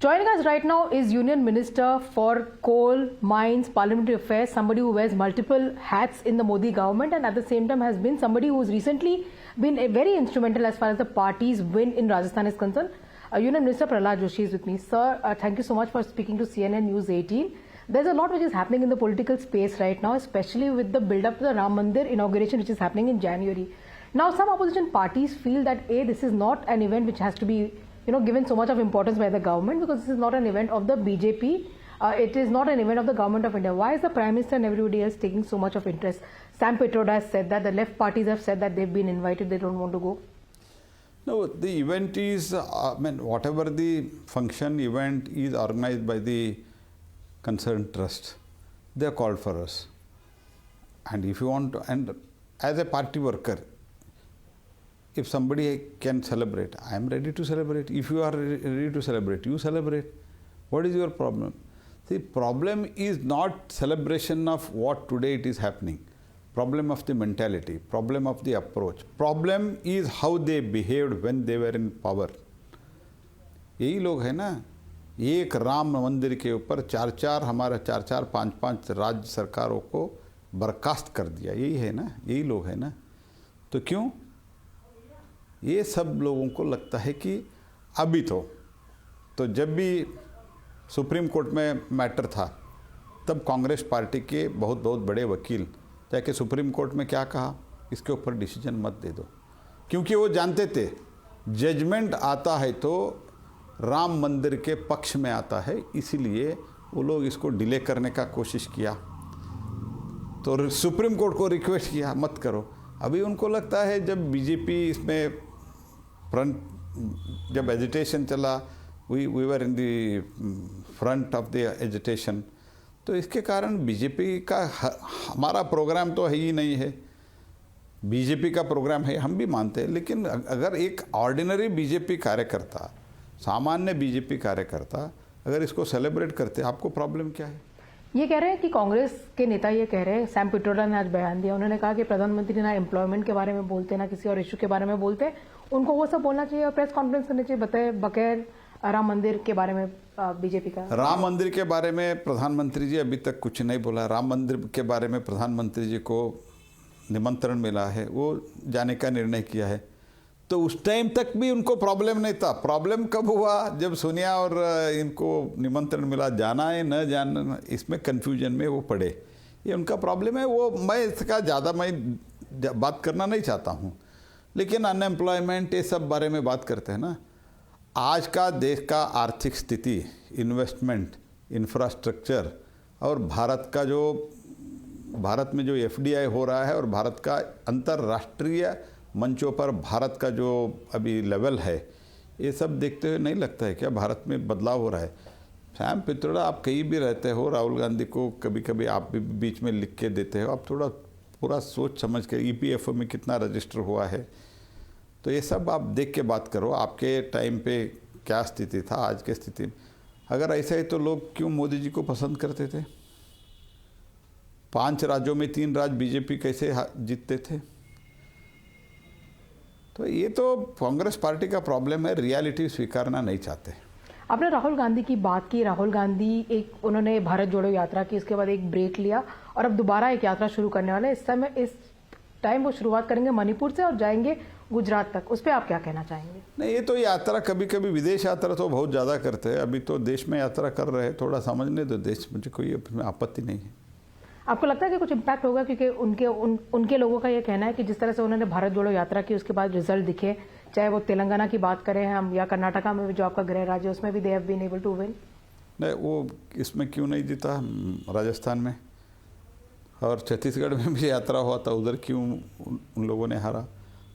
Joining us right now is Union Minister for Coal, Mines, Parliamentary Affairs, somebody who wears multiple hats in the Modi government and at the same time has been somebody who has recently been very instrumental as far as the party's win in Rajasthan is concerned. Union Minister Prahlad Joshi is with me. Sir, thank you so much for speaking to CNN News 18. There's a lot which is happening in the political space right now, especially with the build-up to the Ram Mandir inauguration which is happening in January. Now, some opposition parties feel that this is not an event which has to be given so much of importance by the government because this is not an event of the BJP. It is not an event of the government of India. Why is the Prime Minister and everybody else taking so much of interest? Sam Pitroda has said that, the left parties have said that they've been invited, they don't want to go. No, the event is, whatever the function event is organized by the concerned trust, they are called for us. And if you want to, and as a party worker, if somebody can celebrate, I am ready to celebrate. If you are ready to celebrate, you celebrate. What is your problem? The problem is not celebration of what today it is happening. Problem of the mentality, problem of the approach. Problem is how they behaved when they were in power. यही लोग है ना, एक राम मंदिर के ऊपर हमारा चार पांच राज्य सरकारों को बर्खास्त कर दिया, यही है ना, यही लोग है ना. तो क्यों? ये सब लोगों को लगता है कि अभी तो जब भी सुप्रीम कोर्ट में मैटर था तब कांग्रेस पार्टी के बहुत बड़े वकील जाके सुप्रीम कोर्ट में क्या कहा, इसके ऊपर डिसीजन मत दे दो, क्योंकि वो जानते थे जजमेंट आता है तो राम मंदिर के पक्ष में आता है, इसीलिए वो लोग इसको डिले करने का कोशिश किया. तो सुप्रीम कोर्ट को रिक्वेस्ट किया मत करो. अभी उनको लगता है जब बीजेपी इसमें फ्रंट, जब एजिटेशन चला, we were in the front of the agitation, तो इसके कारण बीजेपी का हमारा प्रोग्राम तो है ही नहीं है. बीजेपी का प्रोग्राम है, हम भी मानते हैं, लेकिन अगर एक ऑर्डिनरी बीजेपी कार्यकर्ता, सामान्य बीजेपी कार्यकर्ता अगर इसको सेलिब्रेट करते, आपको प्रॉब्लम क्या है? ये कह रहे हैं कि कांग्रेस के नेता ये कह रहे हैं, सैम पिट्रोडा ने आज बयान दिया, उन्होंने कहा कि प्रधानमंत्री ना एम्प्लॉयमेंट के बारे में बोलते, ना किसी और इशू के बारे में बोलते, उनको वो सब बोलना चाहिए और प्रेस कॉन्फ्रेंस करनी चाहिए बगैर राम मंदिर के बारे में. बीजेपी का राम मंदिर के बारे में प्रधानमंत्री जी अभी तक कुछ नहीं बोला. राम मंदिर के बारे में प्रधानमंत्री जी को निमंत्रण मिला है, वो जाने का निर्णय किया है, तो उस टाइम तक भी उनको प्रॉब्लम नहीं था. प्रॉब्लम कब हुआ? जब सोनिया और इनको निमंत्रण मिला, जाना है न जाना, इसमें कन्फ्यूजन में वो पड़े. ये उनका प्रॉब्लम है. वो मैं इसका ज़्यादा मैं बात करना नहीं चाहता हूँ, लेकिन अनएम्प्लॉयमेंट ये सब बारे में बात करते हैं ना. आज का देश का आर्थिक स्थिति, इन्वेस्टमेंट, इंफ्रास्ट्रक्चर और भारत में जो एफडीआई हो रहा है और भारत का अंतर्राष्ट्रीय मंचों पर भारत का जो अभी लेवल है, ये सब देखते हुए नहीं लगता है क्या भारत में बदलाव हो रहा है? सैम पित्रोड़ा, आप कहीं भी रहते हो, राहुल गांधी को कभी कभी आप भी बीच में लिख के देते हो, आप थोड़ा पूरा सोच समझ के ईपीएफओ में कितना रजिस्टर हुआ है, तो ये सब आप देख के बात करो. आपके टाइम पे क्या स्थिति था, आज की स्थिति. अगर ऐसा है तो लोग क्यों मोदी जी को पसंद करते थे? 5 राज्यों में 3 राज्य बीजेपी कैसे जीतते थे? तो ये तो कांग्रेस पार्टी का प्रॉब्लम है, रियलिटी स्वीकारना नहीं चाहते. आपने राहुल गांधी की बात की. राहुल गांधी उन्होंने भारत जोड़ो यात्रा की, इसके बाद एक ब्रेक लिया और अब दोबारा एक यात्रा शुरू करने वाले. इस टाइम वो शुरुआत करेंगे मणिपुर से और जाएंगे गुजरात तक. उस पर आप क्या कहना चाहेंगे? नहीं, ये तो यात्रा कभी कभी विदेश यात्रा तो बहुत ज़्यादा करते हैं. अभी तो देश में यात्रा कर रहे हैं, थोड़ा समझने दो देश, मुझे कोई आपत्ति नहीं है. आपको लगता है कि कुछ इम्पैक्ट होगा? क्योंकि उनके लोगों का ये कहना है कि जिस तरह से उन्होंने भारत जोड़ो यात्रा की, उसके बाद रिजल्ट दिखे, चाहे वो तेलंगाना की बात करें हम या कर्नाटका में जो आपका गृह राज्य, उसमें भी they have been able to win. नहीं, वो इसमें क्यों नहीं जीता? राजस्थान में और छत्तीसगढ़ में भी यात्रा हुआ था, उधर क्यों उन लोगों ने हारा?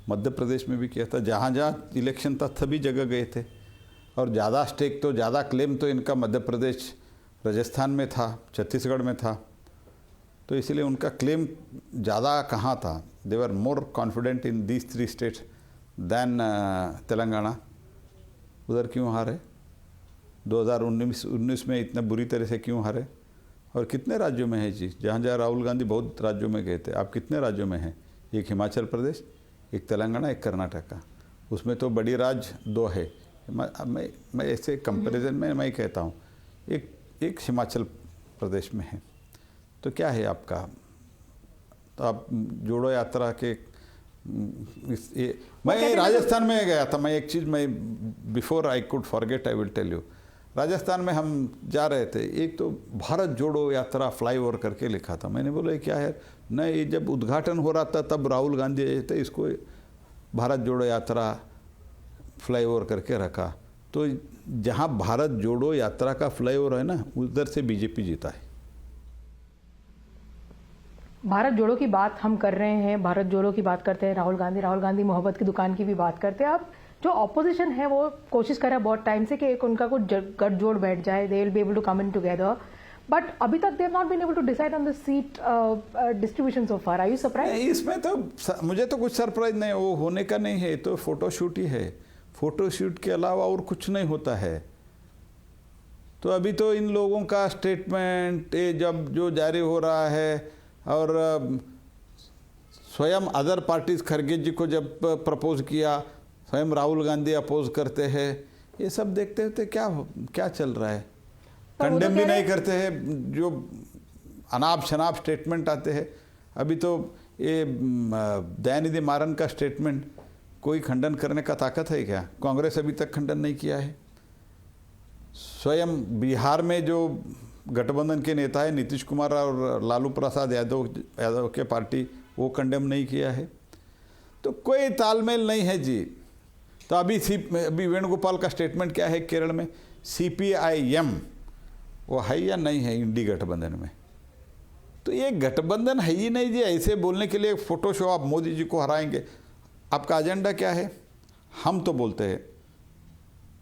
मध्य प्रदेश में भी किया था, जहाँ जहाँ इलेक्शन था सभी जगह गए थे. और ज़्यादा स्टेक तो, ज़्यादा क्लेम तो इनका मध्य प्रदेश, राजस्थान में था, छत्तीसगढ़ में था, तो इसलिए उनका क्लेम ज़्यादा कहाँ था? They were more confident in these 3 states than Telangana. उधर क्यों हारे? 2019 में इतना बुरी तरह से क्यों हारे? और कितने राज्यों में है जी? जहाँ जहाँ राहुल गांधी बहुत राज्यों में गए थे, आप कितने राज्यों में हैं? एक हिमाचल प्रदेश, एक तेलंगाना, एक कर्नाटका. उसमें तो बड़ी राज्य 2 है, मैं ऐसे कंपैरिजन में मैं कहता हूँ, एक हिमाचल प्रदेश में है तो क्या है आपका, तो आप जोड़ो यात्रा के मैं राजस्थान में गया था। मैं एक चीज़ मैं before I could forget I will tell you, Rajasthan में हम जा रहे थे, एक तो भारत जोड़ो यात्रा फ्लाईओवर करके लिखा था। मैंने बोला ये क्या है, न ये जब उद्घाटन हो रहा था तब राहुल गांधी आए थे, इसको भारत जोड़ो यात्रा फ्लाईओवर करके रखा। तो जहाँ भारत जोड़ो यात्रा का फ्लाईओवर है ना, उधर से बीजेपी जीता है। भारत जोड़ो की बात हम कर रहे हैं, भारत जोड़ो की बात करते हैं, राहुल गांधी मोहब्बत की दुकान की भी बात करते हैं। अब जो ऑपोजिशन है वो कोशिश कर रहा है बहुत टाइम से कि एक उनका कुछ गठजोड़ बैठ जाए, they will be able to come in together, but अभी तक they have not been able to decide on the seat distribution so far. Are you surprise? इसमें तो मुझे तो कुछ सरप्राइज नहीं, वो होने का नहीं है, तो फोटोशूट ही है। फोटोशूट के अलावा और कुछ नहीं होता है। तो अभी तो इन लोगों का स्टेटमेंट जब जो जारी हो रहा है, और स्वयं अदर पार्टीज, खरगे जी को जब प्रपोज किया, स्वयं राहुल गांधी अपोज करते हैं, ये सब देखते होते क्या चल रहा है। कंडेम भी नहीं करते हैं, जो अनाप शनाप स्टेटमेंट आते हैं। अभी तो ये दयानिधि मारन का स्टेटमेंट कोई खंडन करने का ताकत है क्या? कांग्रेस अभी तक खंडन नहीं किया है। स्वयं बिहार में जो गठबंधन के नेता है नीतीश कुमार और लालू प्रसाद यादव के पार्टी, वो कंडेम नहीं किया है। तो कोई तालमेल नहीं है जी। तो अभी वेणुगोपाल का स्टेटमेंट क्या है केरल में, CPIM वो है या नहीं है इंडी गठबंधन में? तो ये गठबंधन है ही नहीं जी। ऐसे बोलने के लिए फोटो शो, आप मोदी जी को हराएंगे। आपका एजेंडा क्या है? हम तो बोलते हैं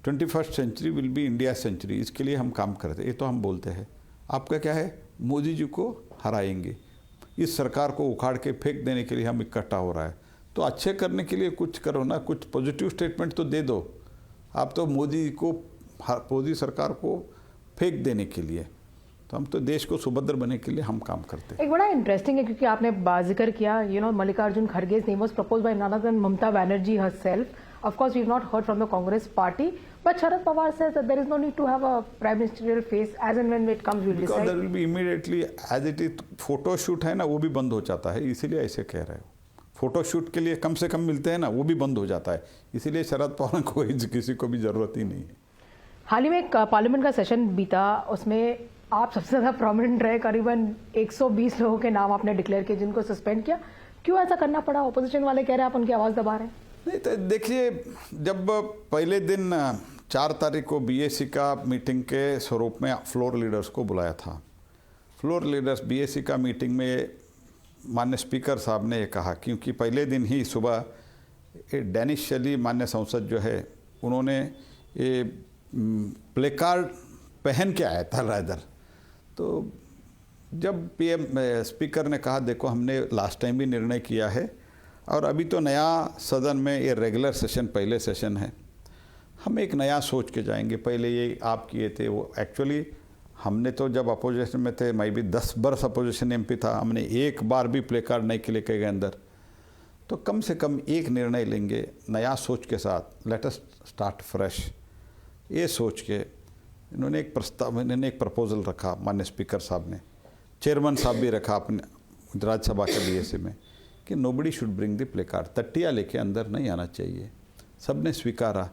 21st century will be India century, इसके लिए हम काम करते हैं, ये तो हम बोलते हैं। आपका क्या है? मोदी जी को हराएंगे, इस सरकार को उखाड़ के फेंक देने के लिए हम इकट्ठा हो रहा है। तो अच्छे करने के लिए कुछ करो ना, कुछ पॉजिटिव स्टेटमेंट तो दे दो। आप तो मोदी सरकार को फेंक देने के लिए, तो हम तो देश को सुभद्र बनने के लिए हम काम करते हैं। एक बड़ा इंटरेस्टिंग है क्योंकि आपने जिक्र किया, मल्लिकार्जुन खड़गे name was proposed by none other than Mamata Banerjee herself. Of course, we've not heard from the Congress party, but Sharad Pawar says that there is no need to have a prime ministerial face. As and when it comes, we'll decide. Because there will be immediately, as it is, photo shoot है ना, वो भी बंद हो जाता है, इसीलिए ऐसे कह रहे हो। फोटो शूट के लिए कम से कम मिलते हैं ना, वो भी बंद हो जाता है, इसीलिए शरद पवार को किसी को भी जरूरत ही नहीं है। हाल ही में एक पार्लियामेंट का सेशन बीता, उसमें आप सबसे ज्यादा प्रोमिनेंट रहे, करीबन 120 लोगों के नाम आपने डिक्लेयर किए जिनको सस्पेंड किया। क्यों ऐसा करना पड़ा? ऑपोजिशन वाले कह रहे हैं आप उनकी आवाज दबा रहे हैं। नहीं तो देखिए, जब पहले दिन 4 तारीख को BSc का मीटिंग के स्वरूप में फ्लोर लीडर्स को बुलाया था। फ्लोर लीडर्स BSc का मीटिंग में माननीय स्पीकर साहब ने कहा, क्योंकि पहले दिन ही सुबह डैनिश शैली माननीय संसद जो है, उन्होंने ये प्लेकार्ड पहन के आया था राइदर। तो जब PM स्पीकर ने कहा, देखो हमने लास्ट टाइम भी निर्णय किया है, और अभी तो नया सदन में ये रेगुलर सेशन पहले सेशन है, हम एक नया सोच के जाएंगे। पहले ये आप किए थे, वो एक्चुअली हमने तो जब अपोजिशन में थे, मैं भी 10 वर्ष अपोजिशन MP था, हमने एक बार भी प्ले कार्ड नहीं के लिए अंदर। तो कम से कम एक निर्णय लेंगे नया सोच के साथ, लेट अस स्टार्ट फ्रेश। ये सोच के इन्होंने एक प्रपोजल रखा, माननीय स्पीकर साहब ने, चेयरमैन साहब भी रखा अपने राज्यसभा के BSc में, कि nobody should bring the play card, तट्टिया लेके अंदर नहीं आना चाहिए। सब ने स्वीकारा,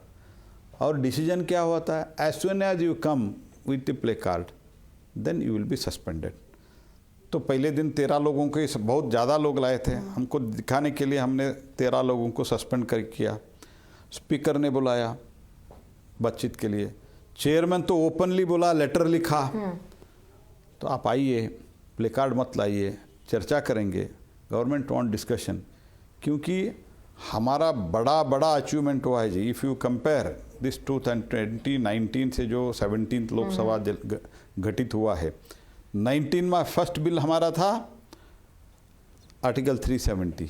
और डिसीजन क्या हुआ था, as soon as you come with the play card then you will be suspended. तो पहले दिन 13 लोगों के, बहुत ज़्यादा लोग लाए थे, हमको दिखाने के लिए हमने 13 लोगों को सस्पेंड कर किया। स्पीकर ने बुलाया बातचीत के लिए, चेयरमैन तो ओपनली बोला, लेटर लिखा, तो आप आइए, प्ले कार्ड मत लाइए, चर्चा करेंगे, गवर्नमेंट ऑन डिस्कशन। क्योंकि हमारा बड़ा अचीवमेंट हुआ है जी। इफ़ यू कंपेयर दिस 2019 से जो 17th लोकसभा घटित हुआ है, 19 में फर्स्ट बिल हमारा था आर्टिकल 370,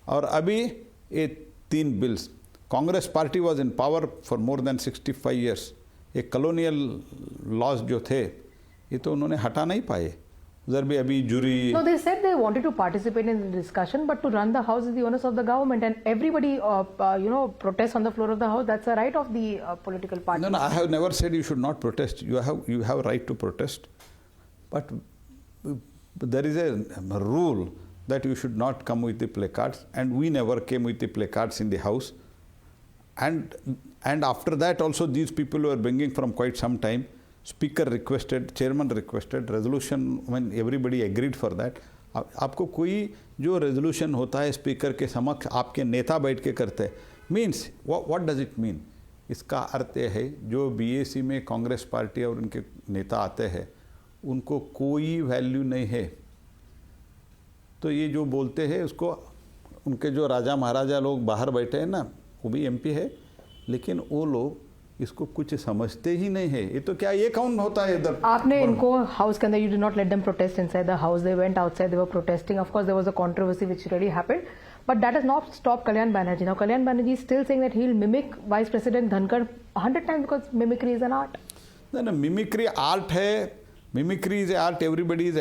और अभी ये 3 bills. Congress party was in power for more than 65 years. ये कॉलोनियल लॉज जो थे, ये तो उन्होंने हटा नहीं पाए। उधर भी अभी jury. No, they said they wanted to participate in the discussion, but to run the house is the onus of the government, and everybody, protests on the floor of the house. That's a right of the political party. No, I have never said you should not protest. You have right to protest, but there is a rule that you should not come with the placards, and we never came with the placards in the house. And after that also these people were bringing from quite some time. Speaker requested, chairman requested, resolution when everybody agreed for that. आपको कोई जो resolution होता है speaker के समक्ष आपके नेता बैठ के करते हैं, means what does it mean? इसका अर्थ यह है जो BAC में कांग्रेस पार्टी और उनके नेता आते हैं उनको कोई वैल्यू नहीं है। तो ये जो बोलते हैं उसको उनके जो राजा महाराजा लोग बाहर बैठे हैं ना, वो भी MP है, लेकिन वो लोग इसको कुछ समझते ही नहीं है। ये तो क्या ये कौन होता है इधर? आपने इनको हाउस के अंदर, you did not let them protest inside the house. They went outside. They were protesting. Of course, there was a controversy which really happened, but that has not stopped Kalyan Banerjee. Now, Kalyan Banerjee is still saying that he'll mimic Vice President Dhankar 100 times because mimicry is an art. No, mimicry art है. Mimicry is art. Everybody is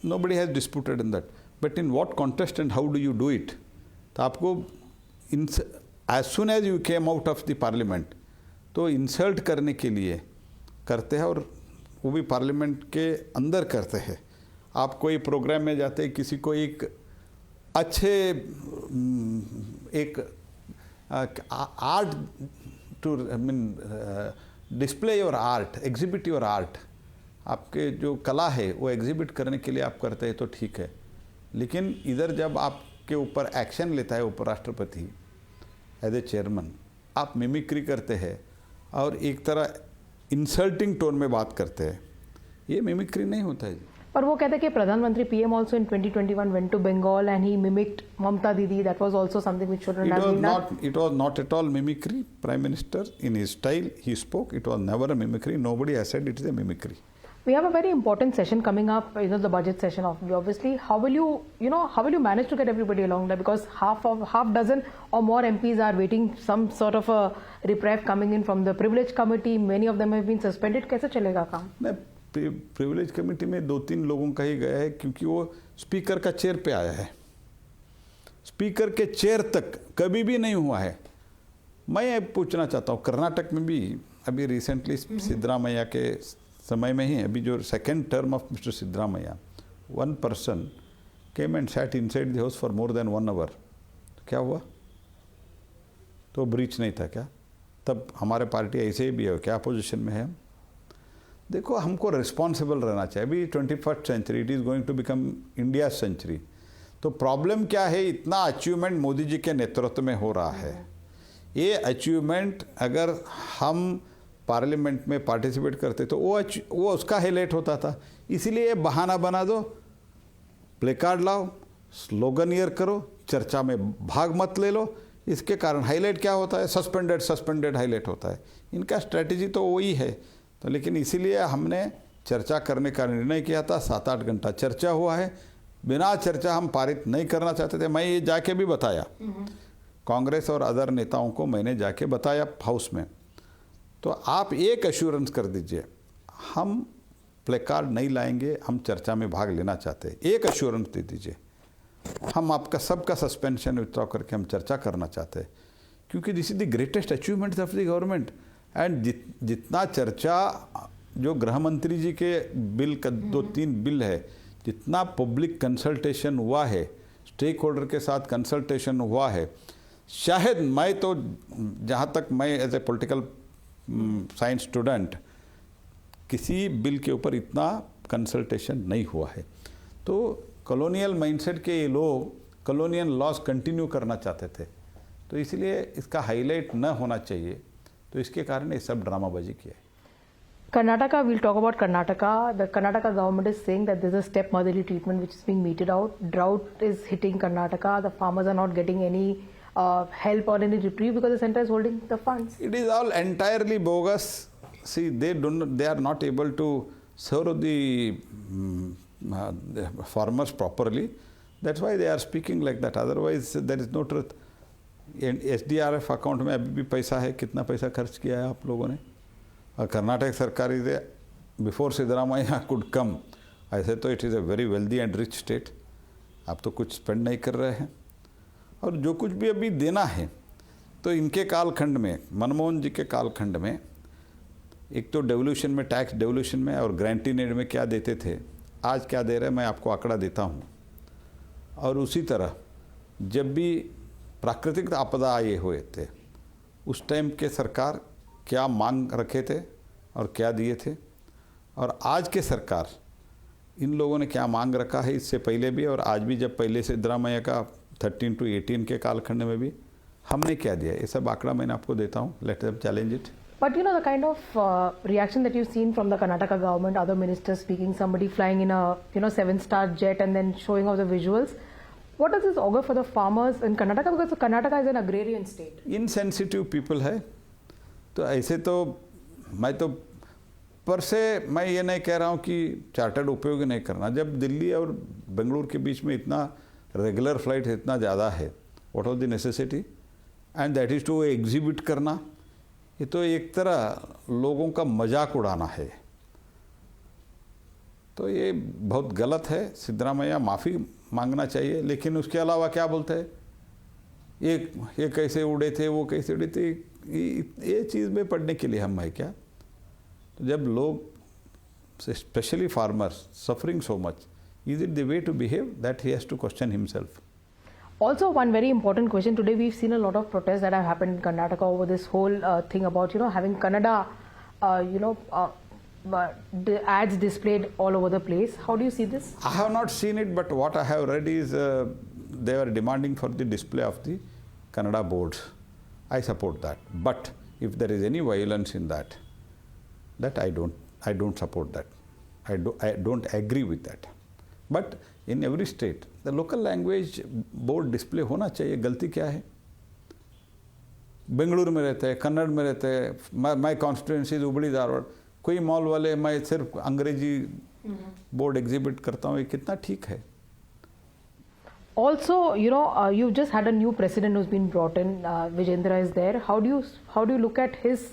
nobody has disputed in that. But in what context and how do you do it? तो आपको as soon as you came out of the parliament, तो insult करने के लिए करते हैं, और वो भी पार्लियामेंट के अंदर करते हैं। आप कोई प्रोग्राम में जाते हैं, किसी को एक अच्छे एक art to display your art, exhibit your art, आपके जो कला है वो एग्जिबिट करने के लिए आप करते हैं तो ठीक है। लेकिन इधर जब आपके ऊपर एक्शन लेता है उपराष्ट्रपति एज ए चेयरमैन, आप मिमिक्री करते हैं और एक तरह इंसल्टिंग टोन में बात करते हैं, ये मिमिक्री नहीं होता है। पर वो कहते हैं कि प्रधानमंत्री PM also in 2021 went to Bengal and he mimicked Mamta Didi. That was also something which shouldn't have been done. It was not at all mimicry. Prime Minister in his style he spoke. It was never a mimicry. Nobody has said it is a mimicry. We have a very important session coming up, the budget session obviously. How will you manage to get everybody along there? Because half dozen or more MPs are waiting some sort of a reprieve coming in from the privilege committee. Many of them have been suspended. कैसे चलेगा काम? नहीं, privilege committee में 2-3 लोगों का ही गया है, क्योंकि वो स्पीकर का चेयर पे आया है। स्पीकर के चेयर तक कभी भी नहीं हुआ है। मैं पूछना चाहता हूँ, कर्नाटक में भी अभी रिसेंटली सिद्धरामैया के समय में ही, अभी जो second term of mister Siddaramaiah, 1 person came and sat inside the house for more than 1 hour. क्या हुआ? तो ब्रीच नहीं था क्या? तब हमारे पार्टी ऐसे ही भी है, क्या पोजीशन में है? देखो, हमको रिस्पॉन्सिबल रहना चाहिए। अभी 21st century, it is going to become India century. तो प्रॉब्लम क्या है? इतना अचीवमेंट मोदी जी के नेतृत्व में हो रहा है। ये अचीवमेंट अगर हम पार्लियामेंट में पार्टिसिपेट करते तो वो उसका हाईलाइट होता था। इसीलिए बहाना बना दो, प्ले कार्ड लाओ, स्लोगन ईयर करो, चर्चा में भाग मत ले लो। इसके कारण हाईलाइट क्या होता है? सस्पेंडेड हाईलाइट होता है। इनका स्ट्रैटेजी तो वही है। तो लेकिन इसीलिए हमने चर्चा करने का निर्णय किया था। 7-8 घंटा चर्चा हुआ है। बिना चर्चा हम पारित नहीं करना चाहते थे। मैं ये जाके भी बताया, कांग्रेस और अदर नेताओं को मैंने जाके बताया हाउस में। तो आप एक एश्योरेंस कर दीजिए, हम प्ले कार्ड नहीं लाएंगे, हम चर्चा में भाग लेना चाहते हैं। एक एश्योरेंस दे दीजिए, हम आपका सबका सस्पेंशन विथड्रॉ करके हम चर्चा करना चाहते हैं, क्योंकि this is the greatest achievement of the government. And जितना चर्चा जो गृह मंत्री जी के बिल का 2-3 बिल है, जितना पब्लिक कंसल्टेशन हुआ है, स्टेक होल्डर के साथ कंसल्टेशन हुआ है, शायद मैं तो जहाँ तक मैं as a political science student, किसी बिल के ऊपर इतना कंसल्टेशन नहीं हुआ है। तो कॉलोनियल माइंडसेट के ये लोग कॉलोनियल लॉस कंटिन्यू करना चाहते थे, तो इसलिए इसका हाईलाइट न होना चाहिए। तो इसके कारण ये सब ड्रामाबाजी किया है। Karnataka, we'll talk about Karnataka. The Karnataka government is saying that there's a stepmotherly treatment which is being meted out. Drought is hitting Karnataka. The farmers are not getting any help or any reprieve because the center is holding the funds. It is all entirely bogus. See, they are not able to serve the farmers properly. That's why they are speaking like that. Otherwise, there is no truth. SDRF account में अभी भी पैसा है, कितना पैसा खर्च किया है आप लोगों ने? और कर्नाटक सरकार is before Siddaramaiah could come, ऐसे तो it is a very wealthy and rich state, आप तो कुछ स्पेंड नहीं कर रहे हैं। और जो कुछ भी अभी देना है तो इनके कालखंड में, मनमोहन जी के कालखंड में, एक तो डेवोल्यूशन में, टैक्स डेवोल्यूशन में और गारंटी नेड में क्या देते थे, आज क्या दे रहे हैं मैं आपको आंकड़ा देता हूँ। और उसी तरह जब भी प्राकृतिक आपदा आए हुए थे उस टाइम के सरकार क्या मांग रखे थे और क्या दिए थे, और आज के सरकार इन लोगों ने क्या मांग रखा है इससे पहले भी और आज भी, जब पहले सिद्धरामैया का 13 to 18 के कालखंड में भी हमने क्या दिया, ये सब आंकड़ा मैंने आपको देता हूँ। Let them challenge it. But you know, the kind of reaction that you've seen from the Karnataka government, other ministers speaking, somebody flying in a 7-star jet and then showing off the visuals. What does this augur for the farmers in Karnataka? Because Karnataka is an agrarian state. Insensitive people है, तो ऐसे तो मैं तो पर से मैं ये नहीं कह रहा हूँ कि चार्टर्ड उपयोग नहीं करना। जब दिल्ली और बेंगलुरु के बीच में इतना रेगुलर फ्लाइट इतना ज़्यादा है, what was the necessity, and that is to exhibit करना, ये तो एक तरह लोगों का मजाक उड़ाना है। तो ये बहुत गलत है। सिद्धरामैया माफ़ी मांगना चाहिए, लेकिन उसके अलावा क्या बोलते हैं, ये कैसे उड़े थे, वो कैसे उड़े थे, ये चीज़ में पढ़ने के लिए हम है क्या। तो जब लोग specially farmers suffering so much, is it the way to behave, that he has to question himself. Also, one very important question today, we've seen a lot of protests that have happened in Karnataka over this whole thing about having Kannada ads displayed all over the place. How do you see this? I have not seen it, but what I have read is they were demanding for the display of the Kannada boards. I support that, but if there is any violence in that I don't support that. I don't agree with that. But in every state, the local language board display होना चाहिए। गलती क्या है? बेंगलुरु में रहते हैं, कन्नड़ में रहते हैं, माई कॉन्स्टिट्यूंसी हुबली धारवाड़, कोई मॉल वाले मैं सिर्फ अंग्रेजी बोर्ड एग्जिबिट करता हूँ, ये कितना ठीक है? Also, you've just had a new president who's been brought in. Vijendra is there. How do you look at his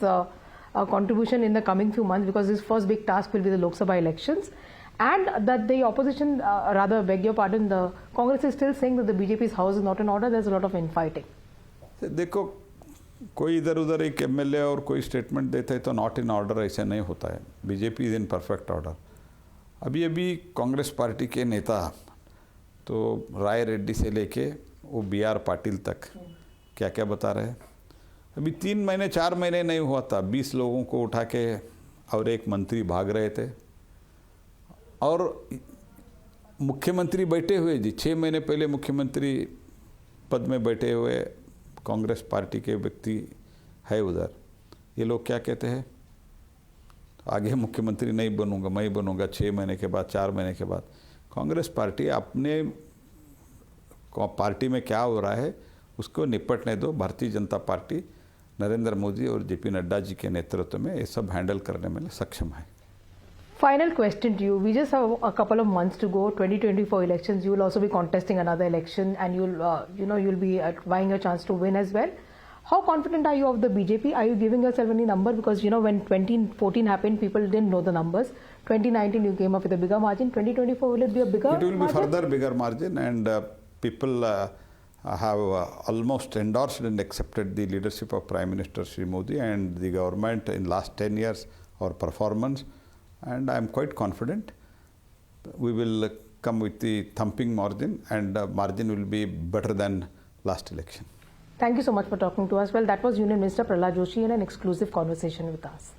contribution in the coming few months? Because his first big task will be the Lok Sabha elections, and that the opposition, rather beg your pardon, the Congress is still saying that the BJP's house is not in order. There's a lot of infighting. देखो, कोई इधर उधर एक MLA और कोई statement देते हैं तो नॉट इन ऑर्डर ऐसा नहीं होता है। BJP is in perfect order. अभी कांग्रेस पार्टी के नेता तो राय रेड्डी से लेके वो BR पाटिल तक क्या क्या बता रहे हैं। अभी 3 महीने 4 महीने नहीं हुआ था, 20 लोगों को उठा के और एक मंत्री भाग रहे थे, और मुख्यमंत्री बैठे हुए जी 6 महीने पहले मुख्यमंत्री पद में बैठे हुए कांग्रेस पार्टी के व्यक्ति है उधर। ये लोग क्या कहते हैं, आगे मुख्यमंत्री नहीं बनूंगा, मैं बनूंगा 6 महीने के बाद, 4 महीने के बाद। कांग्रेस पार्टी अपने पार्टी में क्या हो रहा है उसको निपटने दो। भारतीय जनता पार्टी नरेंद्र मोदी और JP नड्डा जी के नेतृत्व में ये सब हैंडल करने में सक्षम है। Final question to you. We just have a couple of months to go. 2024 elections. You will also be contesting another election, and you'll be vying a chance to win as well. How confident are you of the BJP? Are you giving yourself any number? Because when 2014 happened, people didn't know the numbers. 2019, you came up with a bigger margin. 2024, will it be a bigger margin? It will be further bigger margin, and people have almost endorsed and accepted the leadership of Prime Minister Shri Modi and the government in last 10 years, our performance. And I am quite confident we will come with the thumping margin, and margin will be better than last election. Thank you so much for talking to us. Well, that was Union Minister Prahlad Joshi in an exclusive conversation with us.